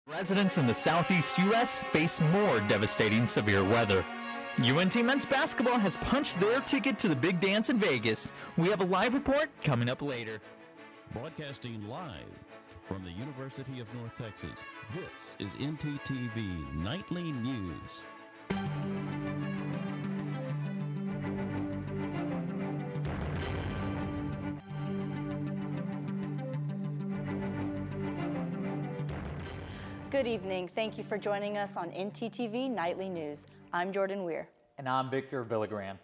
Residents in the southeast U.S. face more devastating severe weather. UNT men's basketball has punched their ticket to the big dance in Vegas. We have a live report coming up later. Broadcasting live from the University of North Texas, this is ntTV Nightly News. Good evening. Thank you for joining us on ntTV Nightly News. I'm Jordan Weir. And I'm Victor Villagran.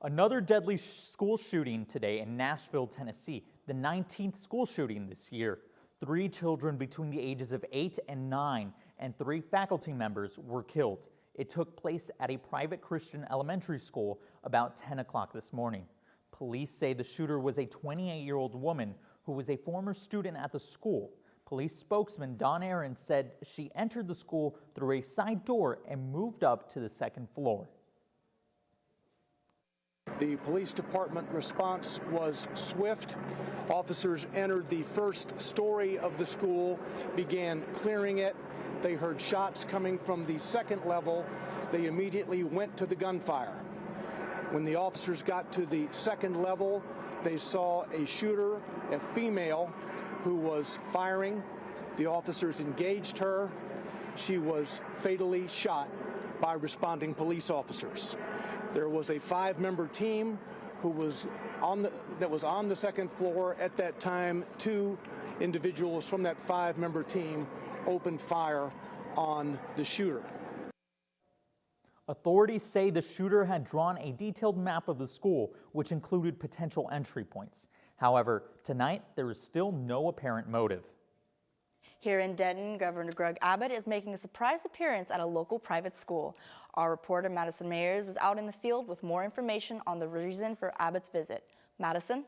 Another deadly school shooting today in Nashville, Tennessee, the 19th school shooting this year. 3 children between the ages of 8 and 9 and 3 faculty members were killed. It took place at a private Christian elementary school about 10 o'clock this morning. Police say the shooter was a 28-year-old woman who was a former student at the school. Police spokesman Don Aaron said she entered the school through a side door and moved up to the 2nd floor. The police department response was swift. Officers entered the first story of the school, began clearing it. They heard shots coming from the 2nd level. They immediately went to the gunfire. When the officers got to the 2nd level, they saw a shooter, a female, who was firing. The officers engaged her. She was fatally shot by responding police officers. There was a 5-member team who was on the 2nd floor at that time. 2 individuals from that 5-member team opened fire on the shooter. Authorities say the shooter had drawn a detailed map of the school, which included potential entry points. However, tonight there is still no apparent motive. Here in Denton, Governor Greg Abbott is making a surprise appearance at a local private school. Our reporter Madison Mayers is out in the field with more information on the reason for Abbott's visit. Madison?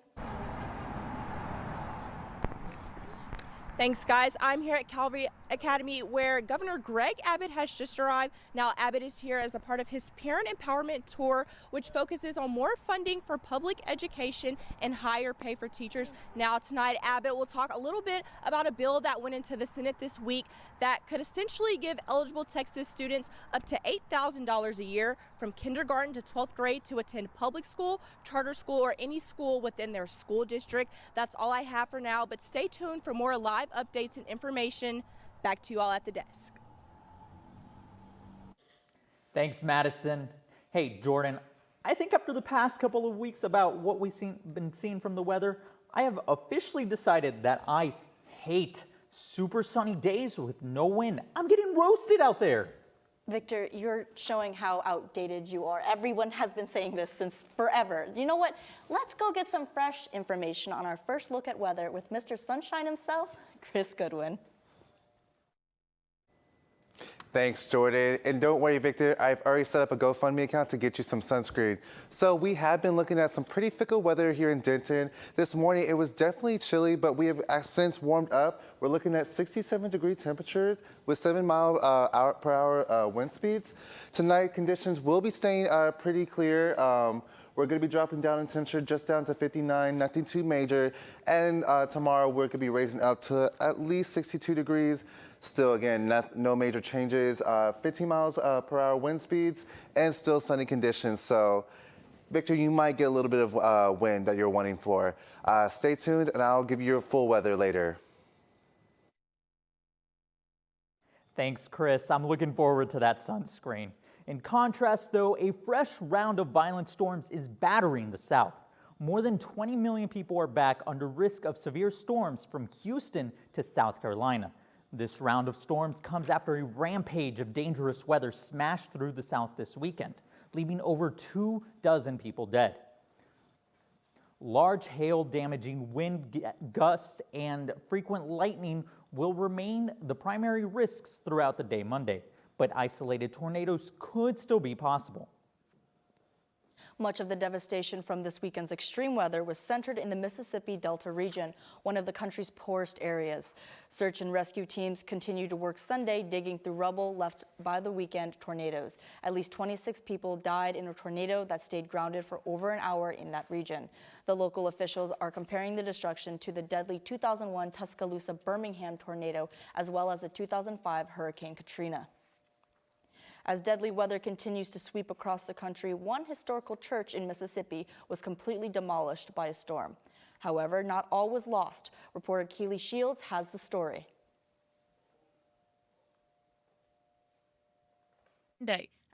Thanks, guys. I'm here at Calvary Academy where Governor Greg Abbott has just arrived. Now, Abbott is here as a part of his Parent Empowerment Tour, which focuses on more funding for public education and higher pay for teachers. Now, tonight, Abbott will talk a little bit about a bill that went into the Senate this week that could essentially give eligible Texas students up to $8,000 a year from kindergarten to 12th grade to attend public school, charter school, or any school within their school district. That's all I have for now, but stay tuned for more live updates and information. Back to you all at the desk. Thanks, Madison. Hey, Jordan, I think after the past couple of weeks about what we've been seeing from the weather, I have officially decided that I hate super sunny days with no wind. I'm getting roasted out there. Victor, you're showing how outdated you are. Everyone has been saying this since forever. You know what? Let's go get some fresh information on our first look at weather with Mr. Sunshine himself, Chris Goodwin. Thanks, Jordan. And don't worry, Victor, I've already set up a GoFundMe account to get you some sunscreen. So we have been looking at some pretty fickle weather here in Denton. This morning, it was definitely chilly, but we have since warmed up. We're looking at 67-degree temperatures with 7-mile-per-hour wind speeds. Tonight, conditions will be staying pretty clear. We're going to be dropping down in temperature just down to 59, nothing too major. And tomorrow, we're going to be raising up to at least 62 degrees. Still, again, no major changes. 15 miles per hour wind speeds and still sunny conditions. So, Victor, you might get a little bit of wind that you're wanting for. Stay tuned, and I'll give you your full weather later. Thanks, Chris. I'm looking forward to that sunscreen. In contrast, though, a fresh round of violent storms is battering the South. More than 20 million people are back under risk of severe storms from Houston to South Carolina. This round of storms comes after a rampage of dangerous weather smashed through the South this weekend, leaving over 24 people dead. Large hail, damaging wind gusts, and frequent lightning will remain the primary risks throughout the day Monday, but isolated tornadoes could still be possible. Much of the devastation from this weekend's extreme weather was centered in the Mississippi Delta region, one of the country's poorest areas. Search and rescue teams continued to work Sunday, digging through rubble left by the weekend tornadoes. At least 26 people died in a tornado that stayed grounded for over an hour in that region. The local officials are comparing the destruction to the deadly 2001 Tuscaloosa Birmingham tornado, as well as the 2005 Hurricane Katrina. As deadly weather continues to sweep across the country, one historical church in Mississippi was completely demolished by a storm. However, not all was lost. Reporter Keely Shields has the story.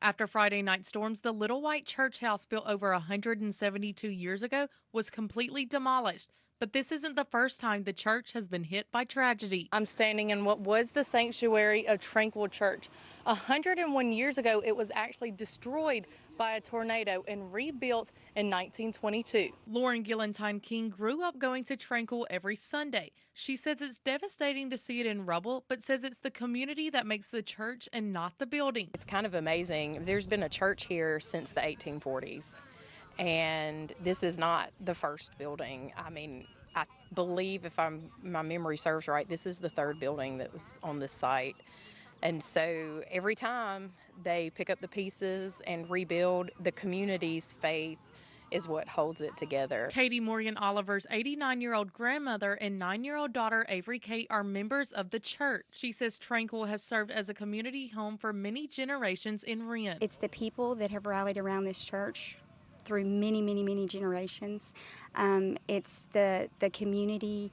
After Friday night storms, the Little White Church house built over 172 years ago was completely demolished. But this isn't the first time the church has been hit by tragedy. I'm standing in what was the sanctuary of Tranquil Church. 101 years ago, it was actually destroyed by a tornado and rebuilt in 1922. Lauren Gillentine King grew up going to Tranquil every Sunday. She says it's devastating to see it in rubble, but says it's the community that makes the church and not the building. It's kind of amazing. There's been a church here since the 1840s. And this is not the first building. I mean, I believe, if my memory serves right, this is the third building that was on this site. And so every time they pick up the pieces and rebuild, the community's faith is what holds it together. Katie Morgan Oliver's 89-year-old grandmother and 9-year-old daughter Avery Kate are members of the church. She says Tranquil has served as a community home for many generations in Wren. It's the people that have rallied around this church through many, many, many generations. It's the community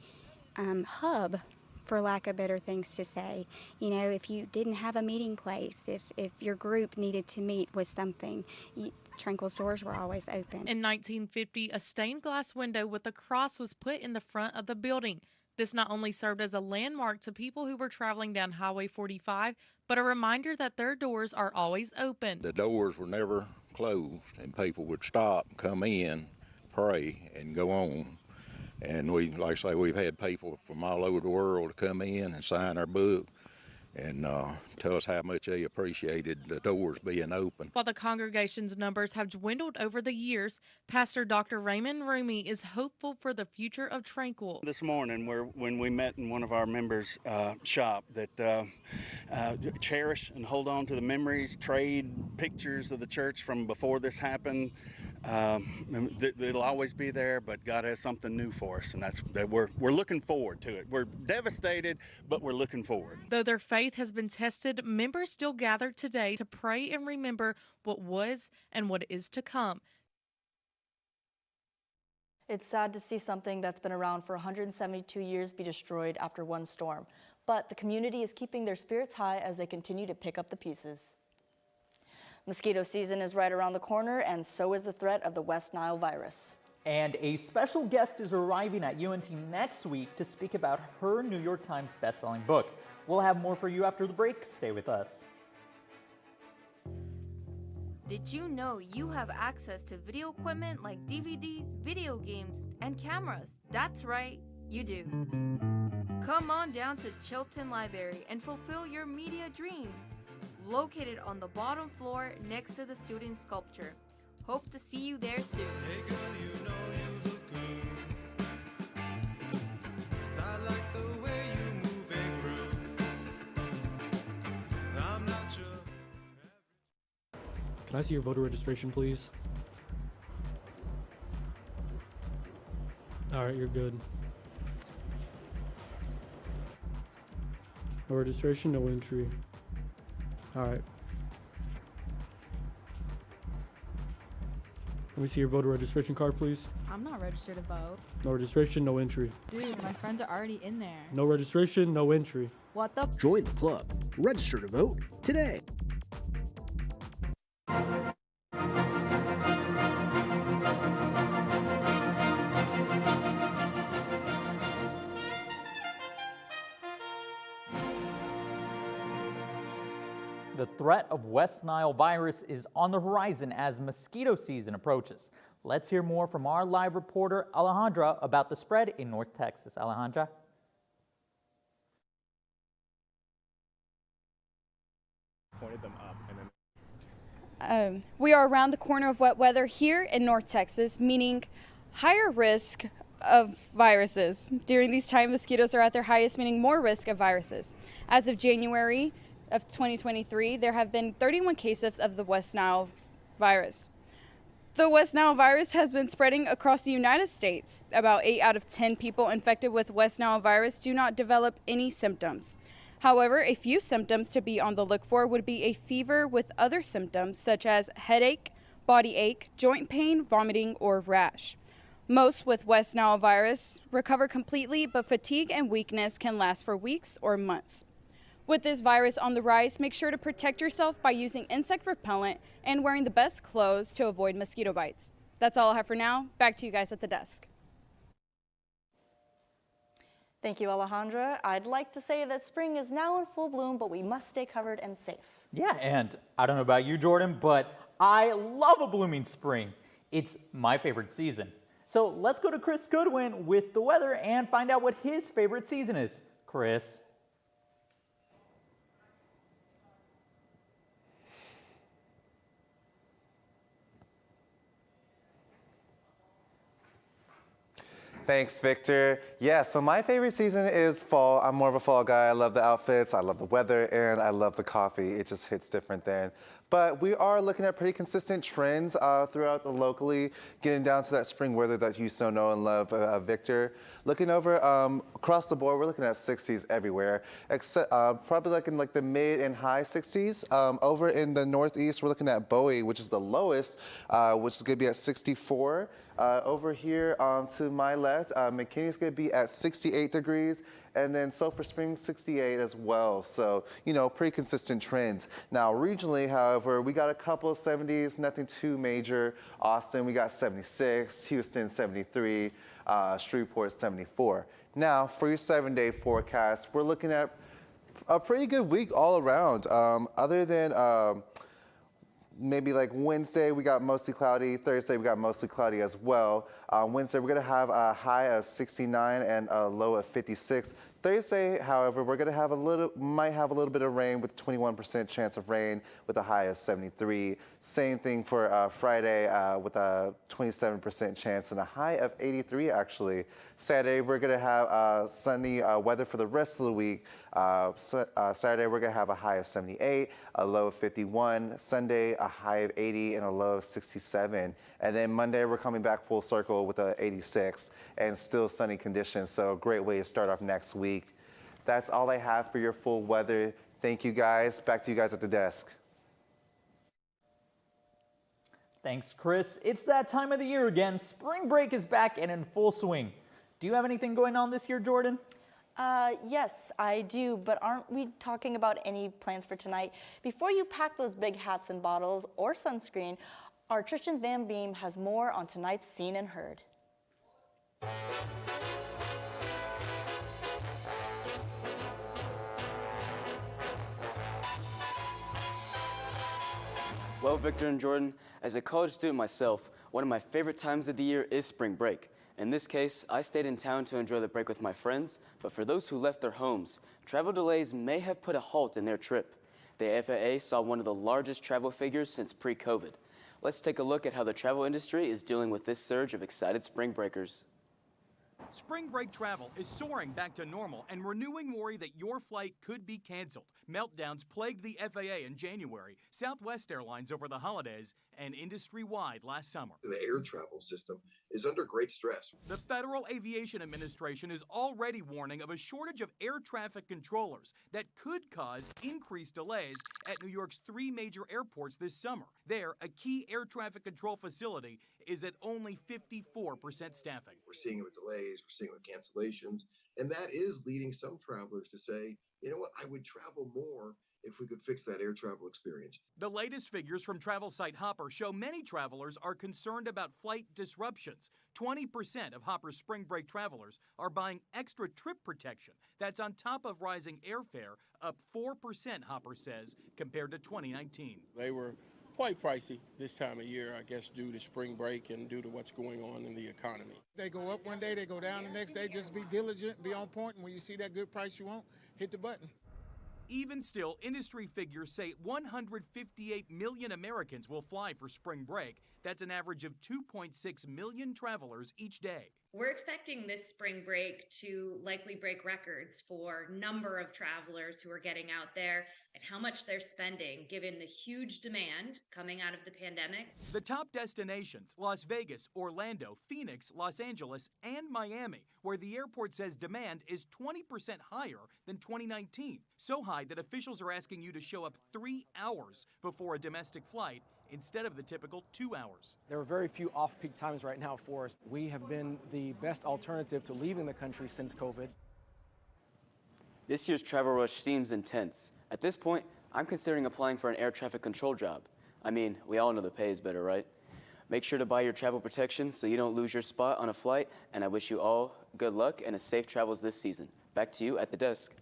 hub, for lack of better things to say. You know, if you didn't have a meeting place, if your group needed to meet with something, Tranquil's doors were always open. In 1950, a stained glass window with a cross was put in the front of the building. This not only served as a landmark to people who were traveling down Highway 45, but a reminder that their doors are always open. The doors were never closed, and people would stop, come in, pray, and go on. And we, like I say, we've had people from all over the world come in and sign our book and tell us how much they appreciated the doors being open. While the congregation's numbers have dwindled over the years, Pastor Dr. Raymond Rumi is hopeful for the future of Tranquil. This morning, when we met in one of our members' shop, that cherish and hold on to the memories, trade pictures of the church from before this happened. It'll always be there, but God has something new for us, and we're looking forward to it. We're devastated, but we're looking forward. Though their faith has been tested, members still gather today to pray and remember what was and what is to come. It's sad to see something that's been around for 172 years be destroyed after one storm, but the community is keeping their spirits high as they continue to pick up the pieces. Mosquito season is right around the corner, and so is the threat of the West Nile virus. And a special guest is arriving at UNT next week to speak about her New York Times bestselling book. We'll have more for you after the break. Stay with us. Did you know you have access to video equipment like DVDs, video games, and cameras? That's right, you do. Come on down to Chilton Library and fulfill your media dream. Located on the bottom floor next to the student sculpture. Hope to see you there soon. Hey girl, you know you look good. I like the way you move and groove. I'm not sure. Can I see your voter registration, please? All right, you're good. No registration, no entry. All right. Let me see your voter registration card, please. I'm not registered to vote. No registration, no entry. Dude, my friends are already in there. No registration, no entry. What the? Join the club. Register to vote today. The threat of West Nile virus is on the horizon as mosquito season approaches. Let's hear more from our live reporter, Alejandra, about the spread in North Texas. Alejandra? Pointed them up and then We are around the corner of wet weather here in North Texas, meaning higher risk of viruses. During these times, mosquitoes are at their highest, meaning more risk of viruses. As of January of 2023, there have been 31 cases of the West Nile virus. The West Nile virus has been spreading across the United States. About 8 out of 10 people infected with West Nile virus do not develop any symptoms. However, a few symptoms to be on the look for would be a fever with other symptoms such as headache, body ache, joint pain, vomiting, or rash. Most with West Nile virus recover completely, but fatigue and weakness can last for weeks or months. With this virus on the rise, make sure to protect yourself by using insect repellent and wearing the best clothes to avoid mosquito bites. That's all I have for now. Back to you guys at the desk. Thank you, Alejandra. I'd like to say that spring is now in full bloom, but we must stay covered and safe. Yeah, and I don't know about you, Jordan, but I love a blooming spring. It's my favorite season. So let's go to Chris Goodwin with the weather and find out what his favorite season is. Chris. Thanks, Victor. Yeah, so my favorite season is fall. I'm more of a fall guy. I love the outfits, I love the weather, and I love the coffee. It just hits different then. But we are looking at pretty consistent trends throughout the locally, getting down to that spring weather that you so know and love, Victor. Looking over across the board, we're looking at 60s everywhere, except probably like in like the mid and high 60s. Over in the northeast, we're looking at Bowie, which is the lowest, which is going to be at 64. Over here to my left, McKinney's going to be at 68 degrees, and then Sulphur Springs 68 as well. So, you know, pretty consistent trends. Now, regionally, however, we got a couple of 70s, nothing too major. Austin, we got 76, Houston 73, Shreveport 74. Now, for your 7-day forecast, we're looking at a pretty good week all around. Other than maybe like Wednesday, we got mostly cloudy. Thursday, we got mostly cloudy as well. Wednesday, we're gonna have a high of 69 and a low of 56. Thursday, however, we're gonna have might have a little bit of rain with 21% chance of rain with a high of 73. Same thing for Friday with a 27% chance and a high of 83 actually. Saturday, we're gonna have sunny weather for the rest of the week. Saturday, we're gonna have a high of 78, a low of 51. Sunday, a high of 80 and a low of 67. And then Monday, we're coming back full circle with a 86 and still sunny conditions. So a great way to start off next week. That's all I have for your full weather. Thank you guys. Back to you guys at the desk. Thanks, Chris. It's that time of the year again. Spring break is back and in full swing. Do you have anything going on this year, Jordan? Yes, I do, but aren't we talking about any plans for tonight? Before you pack those big hats and bottles or sunscreen, our Tristan Van Beem has more on tonight's Seen and Heard. Well, Victor and Jordan, as a college student myself, one of my favorite times of the year is spring break. In this case, I stayed in town to enjoy the break with my friends, but for those who left their homes, travel delays may have put a halt in their trip. The FAA saw one of the largest travel figures since pre-COVID. Let's take a look at how the travel industry is dealing with this surge of excited spring breakers. Spring break travel is soaring back to normal and renewing worry that your flight could be canceled. Meltdowns plagued the FAA in January, Southwest Airlines over the holidays, and industry-wide last summer. The air travel system is under great stress. The Federal Aviation Administration is already warning of a shortage of air traffic controllers that could cause increased delays at New York's 3 major airports this summer. There, a key air traffic control facility is at only 54% staffing. We're seeing it with delays, we're seeing it with cancellations, and that is leading some travelers to say, you know what, I would travel more if we could fix that air travel experience. The latest figures from travel site Hopper show many travelers are concerned about flight disruptions. 20% of Hopper's spring break travelers are buying extra trip protection. That's on top of rising airfare, up 4%, Hopper says, compared to 2019. They were quite pricey this time of year, I guess, due to spring break and due to what's going on in the economy. They go up one day, they go down the next day. Just be diligent, be on point, and when you see that good price you want, hit the button. Even still, industry figures say 158 million Americans will fly for spring break. That's an average of 2.6 million travelers each day. We're expecting this spring break to likely break records for number of travelers who are getting out there and how much they're spending, given the huge demand coming out of the pandemic. The top destinations, Las Vegas, Orlando, Phoenix, Los Angeles, and Miami, where the airport says demand is 20% higher than 2019. So high that officials are asking you to show up 3 hours before a domestic flight instead of the typical 2 hours. There are very few off-peak times right now for us. We have been the best alternative to leaving the country since COVID. This year's travel rush seems intense. At this point, I'm considering applying for an air traffic control job. I mean, we all know the pay is better, right? Make sure to buy your travel protection so you don't lose your spot on a flight, and I wish you all good luck and a safe travels this season. Back to you at the desk.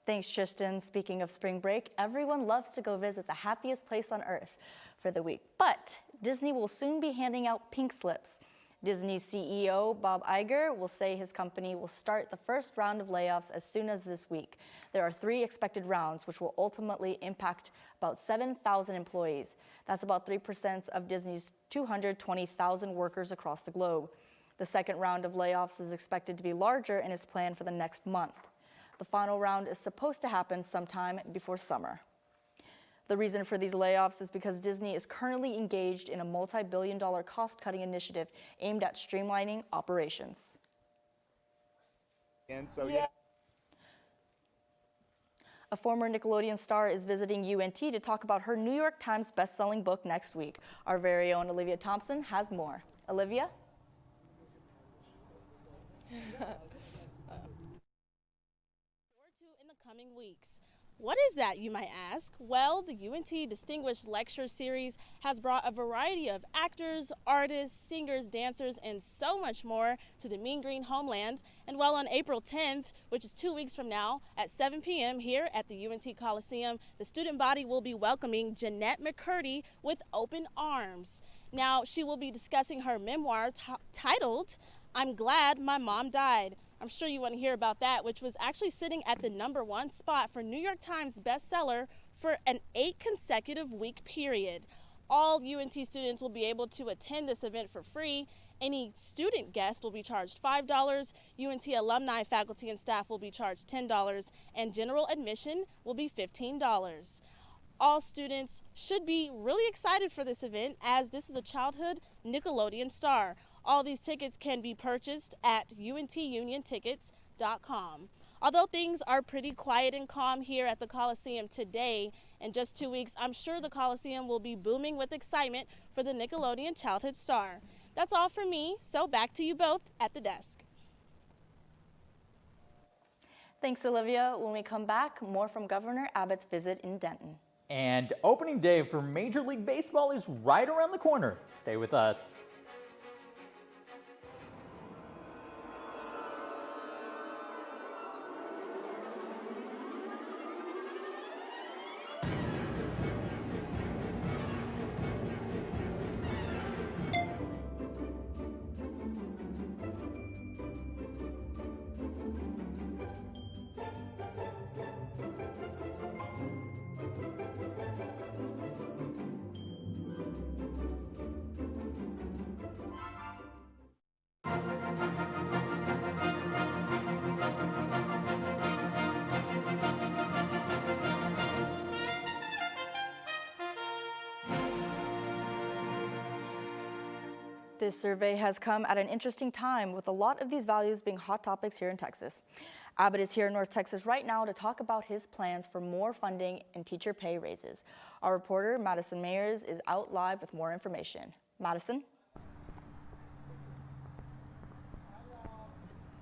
Thanks, Tristan. Speaking of spring break, everyone loves to go visit the happiest place on earth for the week. But Disney will soon be handing out pink slips. Disney's CEO, Bob Iger, will say his company will start the first round of layoffs as soon as this week. There are 3 expected rounds, which will ultimately impact about 7,000 employees. That's about 3% of Disney's 220,000 workers across the globe. The second round of layoffs is expected to be larger and is planned for the next month. The final round is supposed to happen sometime before summer. The reason for these layoffs is because Disney is currently engaged in a multi-billion-dollar cost-cutting initiative aimed at streamlining operations. And so, A former Nickelodeon star is visiting UNT to talk about her New York Times best-selling book next week. Our very own Olivia Thompson has more. Olivia? In the coming weeks. What is that, you might ask? Well, the UNT Distinguished Lecture Series has brought a variety of actors, artists, singers, dancers, and so much more to the Mean Green homeland. And well, on April 10th, which is 2 weeks from now, at 7 p.m. here at the UNT Coliseum, the student body will be welcoming Jeanette McCurdy with open arms. Now, she will be discussing her memoir titled, "I'm Glad My Mom Died." I'm sure you want to hear about that, which was actually sitting at the #1 spot for New York Times bestseller for an 8 consecutive week period. All UNT students will be able to attend this event for free. Any student guest will be charged $5. UNT alumni, faculty, and staff will be charged $10, and general admission will be $15. All students should be really excited for this event, as this is a childhood Nickelodeon star. All these tickets can be purchased at untuniontickets.com. Although things are pretty quiet and calm here at the Coliseum today, in just 2 weeks, I'm sure the Coliseum will be booming with excitement for the Nickelodeon childhood star. That's all from me, so back to you both at the desk. Thanks, Olivia. When we come back, more from Governor Abbott's visit in Denton. And opening day for Major League Baseball is right around the corner. Stay with us. This survey has come at an interesting time, with a lot of these values being hot topics here in Texas. Abbott is here in North Texas right now to talk about his plans for more funding and teacher pay raises. Our reporter, Madison Mayers, is out live with more information. Madison?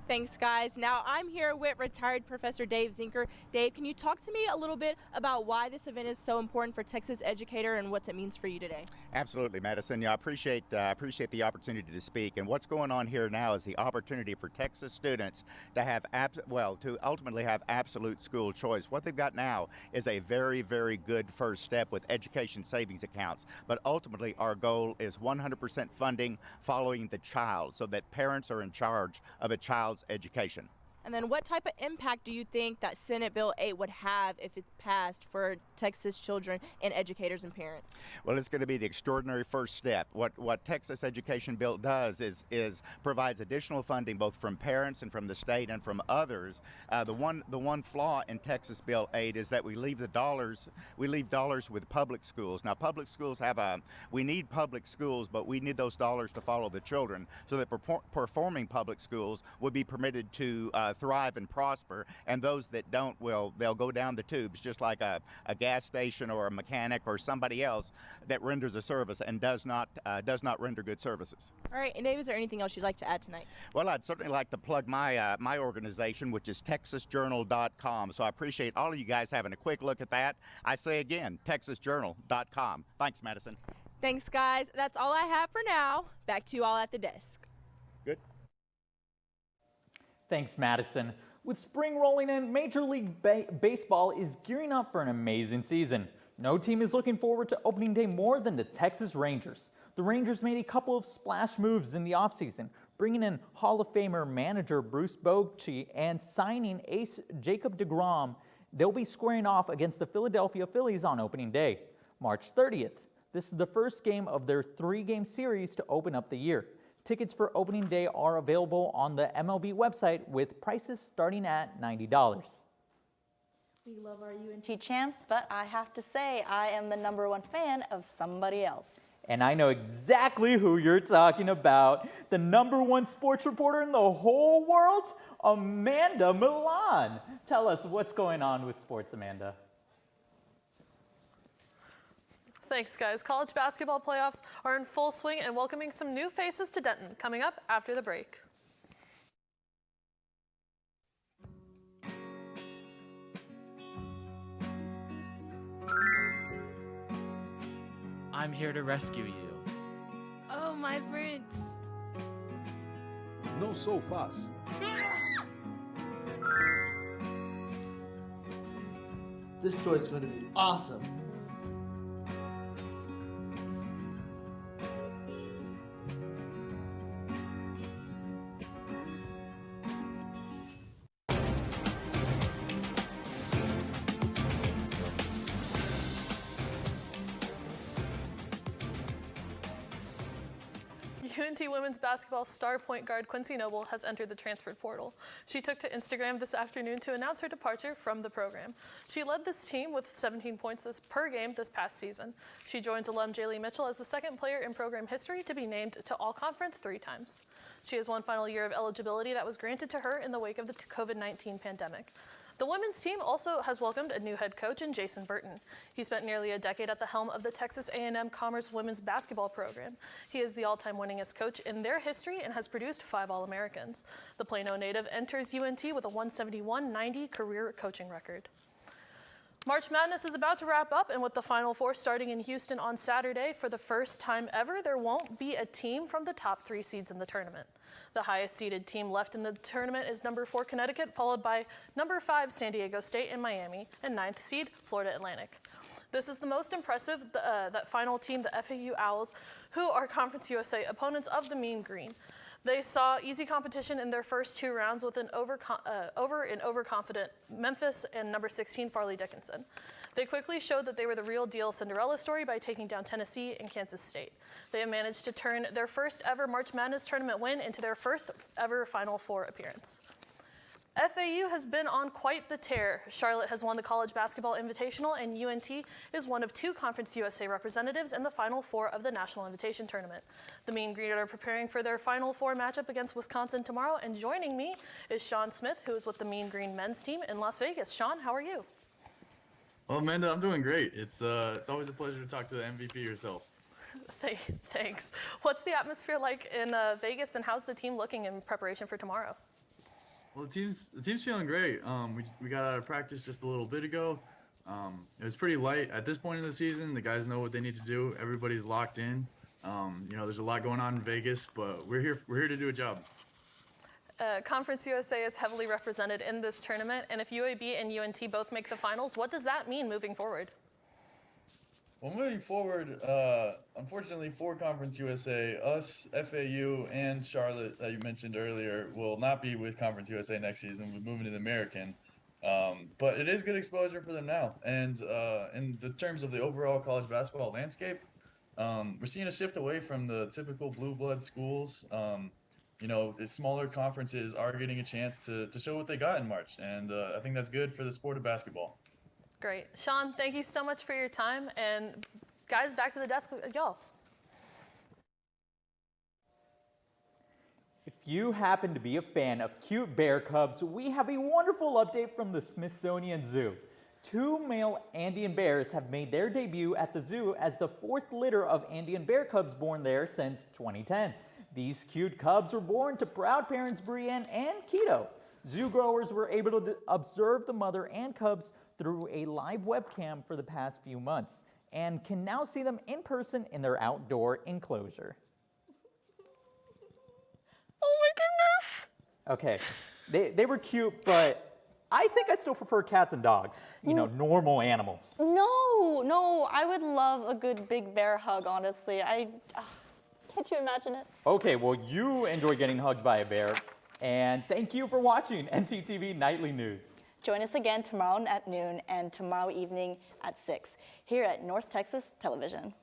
Thanks, guys. Now I'm here with retired Professor Dave Zinker. Dave, can you talk to me a little bit about why this event is so important for Texas educator and what it means for you today? Absolutely, Madison. Yeah, I appreciate the opportunity to speak. And what's going on here now is the opportunity for Texas students to have to ultimately have absolute school choice. What they've got now is a very, very good first step with education savings accounts. But ultimately, our goal is 100% funding following the child, so that parents are in charge of a child's education. And then what type of impact do you think that Senate Bill 8 would have if it passed for Texas children and educators and parents? Well, it's going to be the extraordinary first step. What Texas Education Bill does is provides additional funding both from parents and from the state and from others. The one flaw in Texas Bill 8 is that we leave dollars with public schools. Now, public schools we need public schools, but we need those dollars to follow the children, so that performing public schools would be permitted to thrive and prosper, and those that don't they'll go down the tubes, just like a gas station or a mechanic or somebody else that renders a service and does not render good services. All right, and Dave, is there anything else you'd like to add tonight? Well, I'd certainly like to plug my organization, which is TexasJournal.com. So I appreciate all of you guys having a quick look at that. I say again, TexasJournal.com. Thanks, Madison. Thanks, guys. That's all I have for now. Back to you all at the desk. Good. Thanks, Madison. With spring rolling in, Major League Baseball is gearing up for an amazing season. No team is looking forward to opening day more than the Texas Rangers. The Rangers made a couple of splash moves in the offseason, bringing in Hall of Famer manager Bruce Bochy and signing ace Jacob deGrom. They'll be squaring off against the Philadelphia Phillies on opening day, March 30th. This is the first game of their 3-game series to open up the year. Tickets for opening day are available on the MLB website with prices starting at $90. We love our UNT champs, but I have to say I am the #1 fan of somebody else. And I know exactly who you're talking about. The #1 sports reporter in the whole world, Amanda Milan. Tell us what's going on with sports, Amanda. Thanks, guys. College basketball playoffs are in full swing and welcoming some new faces to Denton, coming up after the break. I'm here to rescue you. Oh, my prince. No so fast. This story's going to be awesome. UNT women's basketball star point guard Quincy Noble has entered the transfer portal. She took to Instagram this afternoon to announce her departure from the program. She led this team with 17 points per game this past season. She joins alum Jaylee Mitchell as the second player in program history to be named to All-Conference 3 times. She has one final year of eligibility that was granted to her in the wake of the COVID-19 pandemic. The women's team also has welcomed a new head coach in Jason Burton. He spent nearly a decade at the helm of the Texas A&M Commerce women's basketball program. He is the all-time winningest coach in their history and has produced 5 All-Americans. The Plano native enters UNT with a 171-90 career coaching record. March Madness is about to wrap up, and with the Final Four starting in Houston on Saturday, for the first time ever, there won't be a team from the top 3 seeds in the tournament. The highest seeded team left in the tournament is number 4 Connecticut, followed by number 5 San Diego State and Miami, and 9th seed Florida Atlantic. This is the most impressive, that final team, the FAU Owls, who are Conference USA opponents of the Mean Green. They saw easy competition in their first 2 rounds with an overconfident Memphis and number 16 Farley Dickinson. They quickly showed that they were the real deal Cinderella story by taking down Tennessee and Kansas State. They have managed to turn their first ever March Madness tournament win into their first ever Final Four appearance. FAU has been on quite the tear. Charlotte has won the College Basketball Invitational, and UNT is one of 2 Conference USA representatives in the Final Four of the National Invitation Tournament. The Mean Green are preparing for their Final Four matchup against Wisconsin tomorrow, and joining me is Sean Smith, who is with the Mean Green men's team in Las Vegas. Sean, how are you? Well, Amanda, I'm doing great. It's always a pleasure to talk to the MVP yourself. Thanks. What's the atmosphere like in Vegas, and how's the team looking in preparation for tomorrow? Well, the team's feeling great. We got out of practice just a little bit ago. It was pretty light at this point in the season. The guys know what they need to do. Everybody's locked in. There's a lot going on in Vegas, but we're here to do a job. Conference USA is heavily represented in this tournament, and if UAB and UNT both make the finals, what does that mean moving forward? Well, moving forward, unfortunately for Conference USA, us, FAU, and Charlotte that you mentioned earlier will not be with Conference USA next season. We're moving to the American. But it is good exposure for them now. And in the terms of the overall college basketball landscape, we're seeing a shift away from the typical blue blood schools. The smaller conferences are getting a chance to show what they got in March. And I think that's good for the sport of basketball. Great. Sean, thank you so much for your time. And guys, back to the desk with y'all. If you happen to be a fan of cute bear cubs, we have a wonderful update from the Smithsonian Zoo. 2 male Andean bears have made their debut at the zoo as the 4th litter of Andean bear cubs born there since 2010. These cute cubs were born to proud parents Brienne and Keto. Zoo growers were able to observe the mother and cubs through a live webcam for the past few months and can now see them in person in their outdoor enclosure. Oh my goodness. Okay, they were cute, but I think I still prefer cats and dogs, normal animals. No, I would love a good big bear hug, honestly. Can't you imagine it? Okay, well, you enjoy getting hugged by a bear, and thank you for watching ntTV Nightly News. Join us again tomorrow at noon and tomorrow evening at 6 here at North Texas Television.